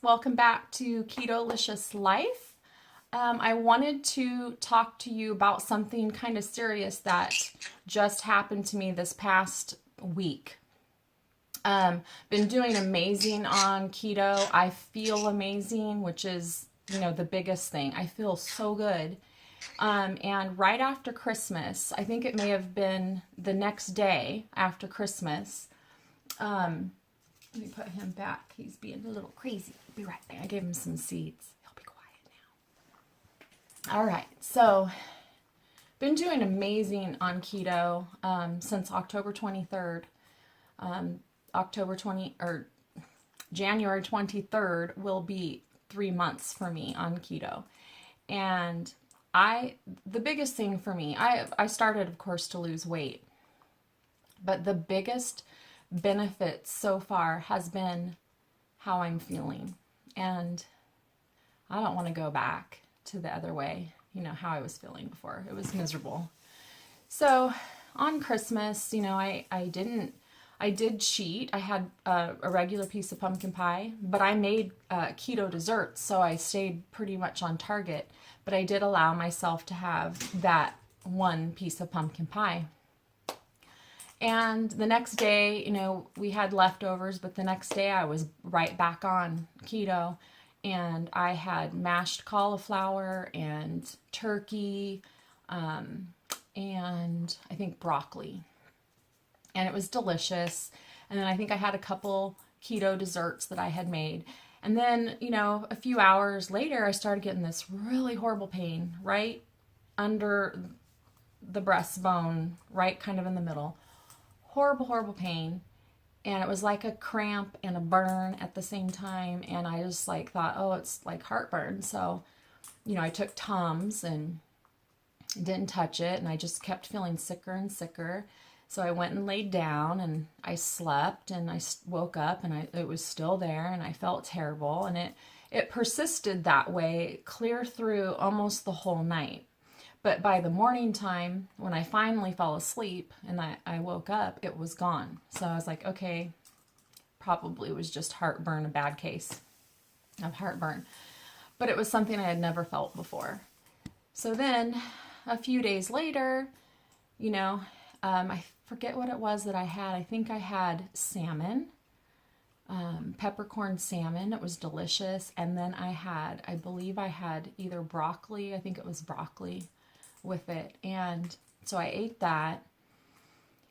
welcome back to Ketolicious Life. I wanted to talk to you about something kind of serious that just happened to me this past week. Been doing amazing on keto. I feel amazing, which is, the biggest thing. I feel so good. And right after Christmas, I think it may have been the next day after Christmas, let me put him back. He's being a little crazy. I'll be right there. I gave him some seeds. He'll be quiet now. All right. So, been doing amazing on keto since October 23rd. January 23rd will be 3 months for me on keto. And the biggest thing for me, I started, of course, to lose weight. But the biggest benefit so far has been how I'm feeling. And I don't want to go back to the other way, how I was feeling before. It was miserable. So on Christmas, I did cheat. I had a regular piece of pumpkin pie, but I made keto desserts, so I stayed pretty much on target. But I did allow myself to have that one piece of pumpkin pie. And the next day, we had leftovers, but the next day I was right back on keto. And I had mashed cauliflower and turkey, and I think broccoli. And it was delicious. And then I think I had a couple keto desserts that I had made. And then, a few hours later, I started getting this really horrible pain right under the breastbone, right kind of in the middle. Horrible, horrible pain. And it was like a cramp and a burn at the same time. And I just thought, oh, it's like heartburn. So, I took Tums and didn't touch it. And I just kept feeling sicker and sicker. So I went and laid down and I slept and I woke up and it was still there and I felt terrible. And it persisted that way clear through almost the whole night. But by the morning time, when I finally fell asleep and I woke up, it was gone. So I was like, okay, probably was just heartburn, a bad case of heartburn. But it was something I had never felt before. So then a few days later, I forget what it was that I had. I think I had salmon, peppercorn salmon. It was delicious. And then I believe I had either broccoli. I think it was broccoli with it. And so I ate that.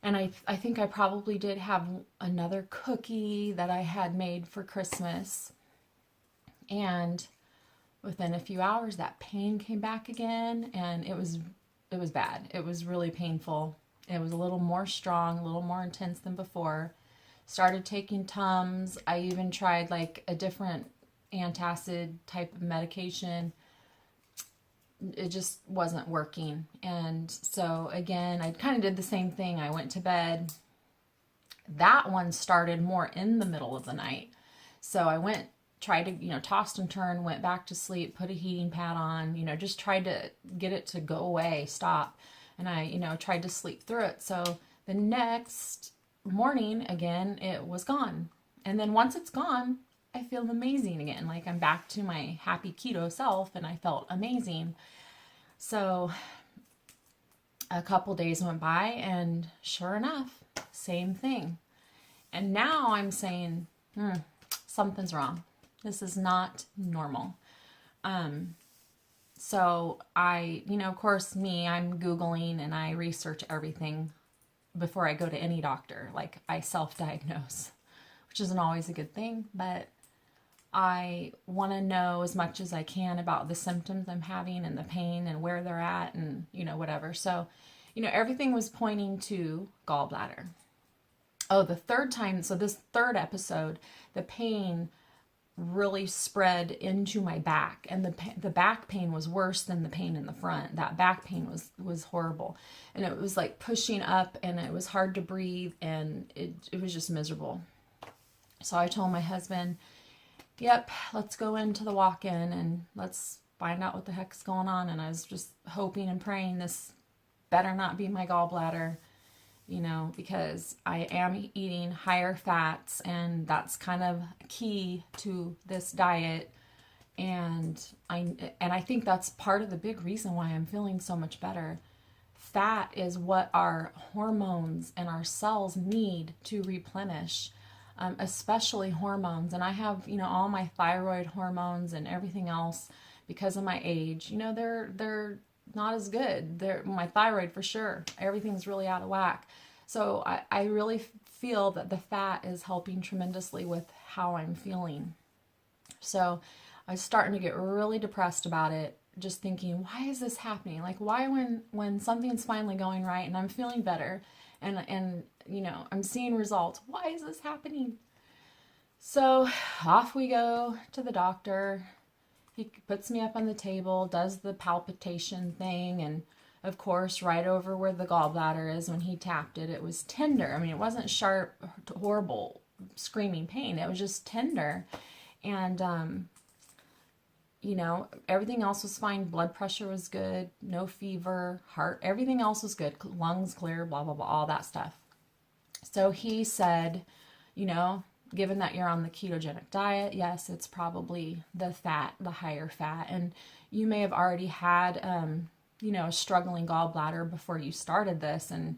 And I think I probably did have another cookie that I had made for Christmas. And within a few hours, that pain came back again. And it was bad. It was really painful. It was a little more strong, a little more intense than before. Started taking Tums. I even tried a different antacid type of medication. It just wasn't working. And so again, I kind of did the same thing. I went to bed. That one started more in the middle of the night. So I tried to, tossed and turned, went back to sleep, put a heating pad on, just tried to get it to go away, stop. And I, tried to sleep through it. So the next morning, again, it was gone. And then once it's gone, I feel amazing again. I'm back to my happy keto self and I felt amazing. So a couple days went by and sure enough, same thing. And now I'm saying, something's wrong. This is not normal. So of course I'm Googling and I research everything before I go to any doctor. I self-diagnose, which isn't always a good thing, but I want to know as much as I can about the symptoms I'm having and the pain and where they're at and, whatever. So, everything was pointing to gallbladder. Oh, the third time, so this third episode, the pain really spread into my back, and the back pain was worse than the pain in the front. That back pain was horrible, and it was pushing up, and it was hard to breathe, and it was just miserable. So I told my husband, yep, let's go into the walk-in and let's find out what the heck's going on. And I was just hoping and praying this better not be my gallbladder. you know, because I am eating higher fats, and that's kind of key to this diet. And I think that's part of the big reason why I'm feeling so much better. Fat is what our hormones and our cells need to replenish, especially hormones. And I have, you know, all my thyroid hormones and everything else because of my age. You know, they're not as good. My thyroid for sure. Everything's really out of whack. So I really feel that the fat is helping tremendously with how I'm feeling. So I was starting to get really depressed about it, just thinking, why is this happening? Like, why when something's finally going right and I'm feeling better and you know, I'm seeing results, why is this happening? So off we go to the doctor. He puts me up on the table, does the palpitation thing, and of course, right over where the gallbladder is, when he tapped it, it was tender. I mean, it wasn't sharp, horrible, screaming pain. It was just tender. And, you know, everything else was fine. Blood pressure was good. No fever. Heart, everything else was good. Lungs clear, blah, blah, blah, all that stuff. So he said, you know, given that you're on the ketogenic diet, yes, it's probably the fat, the higher fat. And you may have already had, you know, a struggling gallbladder before you started this. And,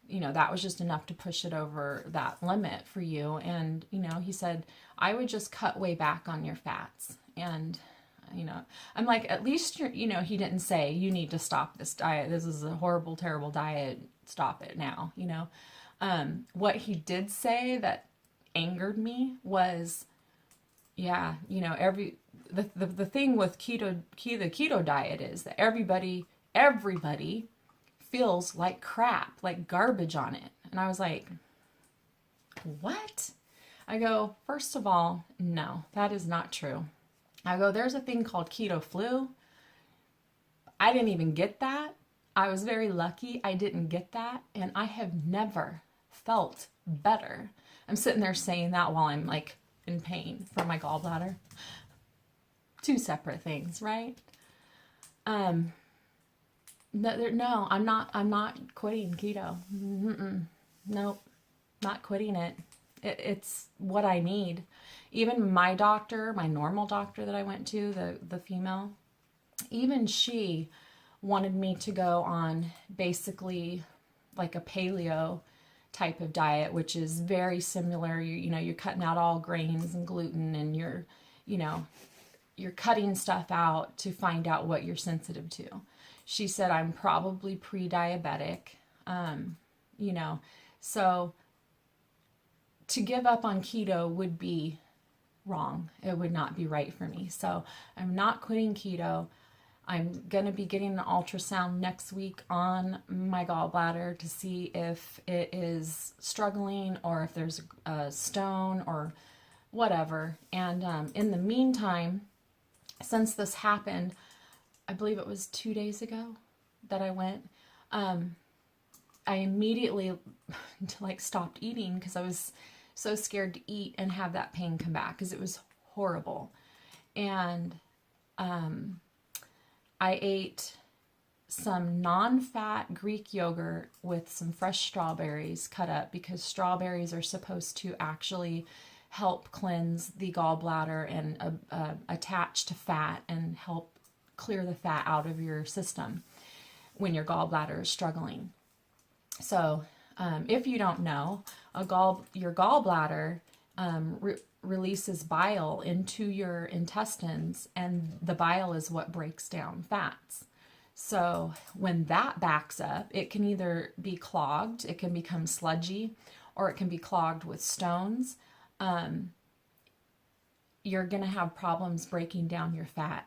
you know, that was just enough to push it over that limit for you. And, you know, he said, I would just cut way back on your fats. And, you know, I'm like, at least you're, you know, he didn't say you need to stop this diet. This is a horrible, terrible diet. Stop it now. You know, what he did say that angered me was, yeah, you know, the thing with the keto diet is that everybody feels like crap, like garbage on it. And I was like, what? I go, first of all, no, that is not true. I go, there's a thing called keto flu. I didn't even get that. I was very lucky I didn't get that. And I have never felt better. I'm sitting there saying that while I'm like in pain from my gallbladder. Two separate things, right? No, I'm not quitting keto. Nope, not quitting it. It's what I need. Even my doctor, my normal doctor that I went to, the female, even she wanted me to go on basically like a paleo type of diet, which is very similar. You know, you're cutting out all grains and gluten, and you're cutting stuff out to find out what you're sensitive to. She said I'm probably pre-diabetic, you know, so to give up on keto would be wrong. It would not be right for me. So I'm not quitting keto. I'm going to be getting an ultrasound next week on my gallbladder to see if it is struggling or if there's a stone or whatever. And in the meantime, since this happened, I believe it was 2 days ago that I went, I immediately like stopped eating because I was so scared to eat and have that pain come back because it was horrible. And I ate some non-fat Greek yogurt with some fresh strawberries cut up because strawberries are supposed to actually help cleanse the gallbladder and attach to fat and help clear the fat out of your system when your gallbladder is struggling. So if you don't know, your gallbladder releases bile into your intestines, and the bile is what breaks down fats. So when that backs up, it can either be clogged, it can become sludgy, or it can be clogged with stones. You're going to have problems breaking down your fat.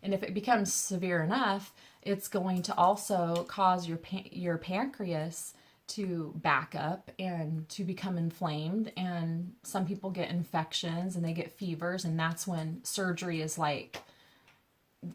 And if it becomes severe enough, it's going to also cause your pancreas to back up and to become inflamed. And some people get infections and they get fevers, and that's when surgery is like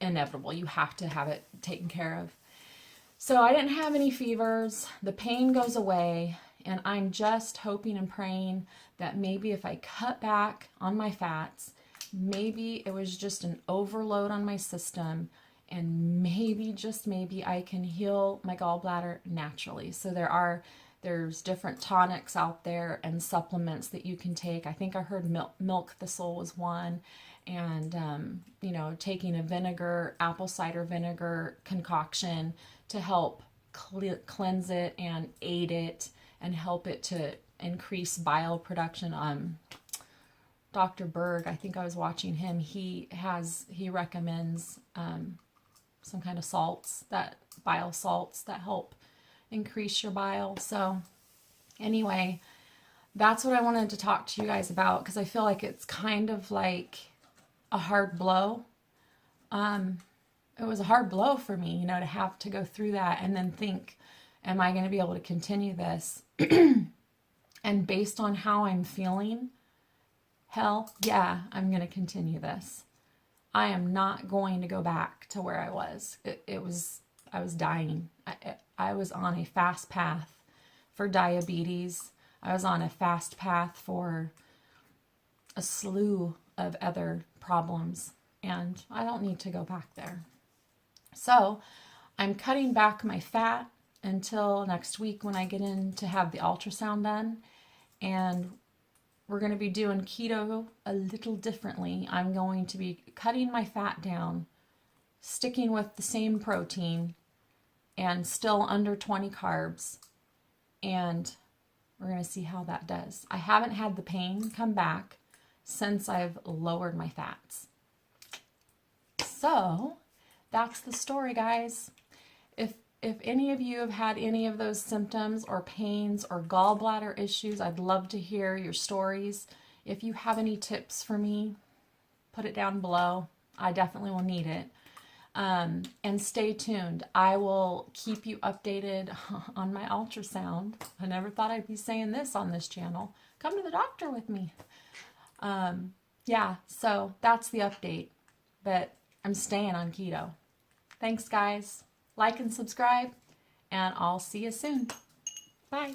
inevitable. You have to have it taken care of. So I didn't have any fevers. The pain goes away, and I'm just hoping and praying that maybe if I cut back on my fats, maybe it was just an overload on my system, and maybe, just maybe, I can heal my gallbladder naturally. So there's different tonics out there and supplements that you can take. I think I heard milk thistle was one, and you know, taking a vinegar, apple cider vinegar concoction to help cleanse it and aid it and help it to increase bile production. Dr. Berg, I think I was watching him. He recommends some kind of salts, that bile salts that help increase your bile. So anyway, that's what I wanted to talk to you guys about, because I feel like it's kind of like a hard blow. It was a hard blow for me, you know, to have to go through that and then think, am I going to be able to continue this? And based on how I'm feeling, hell yeah, I'm going to continue this. I am not going to go back to where I was. I was dying. I was on a fast path for diabetes. I was on a fast path for a slew of other problems, and I don't need to go back there. So I'm cutting back my fat until next week when I get in to have the ultrasound done, and we're going to be doing keto a little differently. I'm going to be cutting my fat down, sticking with the same protein, and still under 20 carbs. And we're going to see how that does. I haven't had the pain come back since I've lowered my fats. So that's the story, guys. If any of you have had any of those symptoms or pains or gallbladder issues, I'd love to hear your stories. If you have any tips for me, put it down below. I definitely will need it. And stay tuned. I will keep you updated on my ultrasound. I never thought I'd be saying this on this channel. Come to the doctor with me. Yeah, so that's the update. But I'm staying on keto. Thanks, guys. Like and subscribe, and I'll see you soon. Bye.